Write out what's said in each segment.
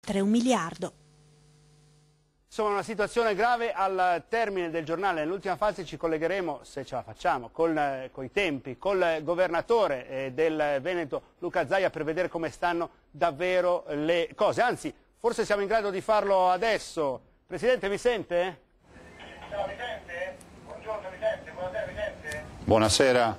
oltre 1 miliardo. Insomma, una situazione grave. Al termine del giornale, nell'ultima fase, ci collegheremo, se ce la facciamo, con i tempi, col governatore del Veneto, Luca Zaia, per vedere come stanno davvero le cose. Anzi, forse siamo in grado di farlo adesso. Presidente, mi sente? Ciao, mi sente? Buongiorno, mi sente? Buonasera, mi sente? Buonasera.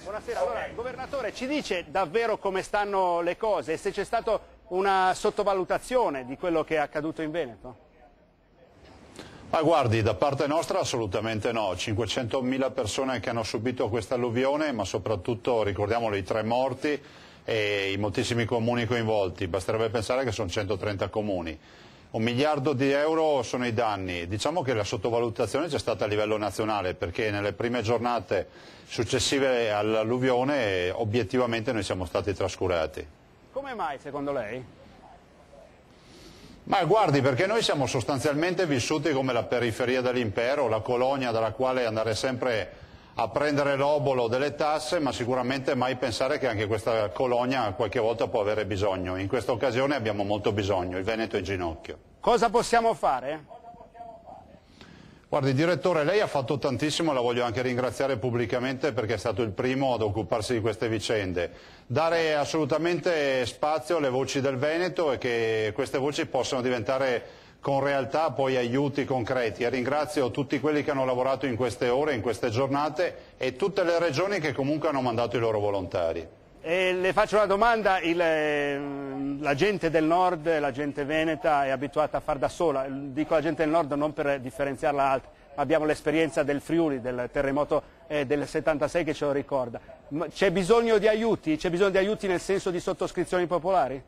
Buonasera. Allora, governatore, ci dice davvero come stanno le cose e se c'è stata una sottovalutazione di quello che è accaduto in Veneto? Ma guardi, da parte nostra assolutamente no. 500.000 persone che hanno subito questa alluvione, ma soprattutto ricordiamolo i 3 morti e i moltissimi comuni coinvolti. Basterebbe pensare che sono 130 comuni. 1 miliardo di euro sono i danni. Diciamo che la sottovalutazione c'è stata a livello nazionale, perché nelle prime giornate successive all'alluvione obiettivamente noi siamo stati trascurati. Come mai, secondo lei? Ma guardi, perché noi siamo sostanzialmente vissuti come la periferia dell'impero, la colonia dalla quale andare sempre a prendere l'obolo delle tasse, ma sicuramente mai pensare che anche questa colonia qualche volta può avere bisogno. In questa occasione abbiamo molto bisogno, il Veneto è in ginocchio. Cosa possiamo fare? Guardi, direttore, lei ha fatto tantissimo, la voglio anche ringraziare pubblicamente perché è stato il primo ad occuparsi di queste vicende. Dare assolutamente spazio alle voci del Veneto e che queste voci possano diventare con realtà poi aiuti concreti. E ringrazio tutti quelli che hanno lavorato in queste ore, in queste giornate e tutte le regioni che comunque hanno mandato i loro volontari. E le faccio una domanda, la gente del nord, la gente veneta è abituata a far da sola, dico la gente del nord non per differenziarla da altri, abbiamo l'esperienza del Friuli, del terremoto del 76 che ce lo ricorda. C'è bisogno di aiuti? C'è bisogno di aiuti nel senso di sottoscrizioni popolari?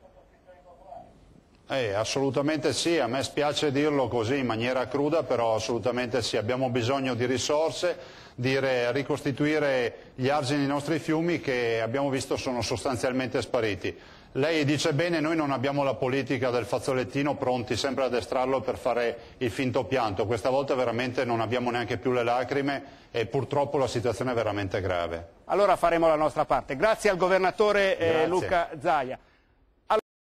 Assolutamente sì, a me spiace dirlo così in maniera cruda, però assolutamente sì, abbiamo bisogno di risorse, di ricostituire gli argini dei nostri fiumi che abbiamo visto sono sostanzialmente spariti. Lei dice bene, noi non abbiamo la politica del fazzolettino pronti sempre ad estrarlo per fare il finto pianto, questa volta veramente non abbiamo neanche più le lacrime e purtroppo la situazione è veramente grave. Allora faremo la nostra parte. Grazie al governatore Luca Zaia.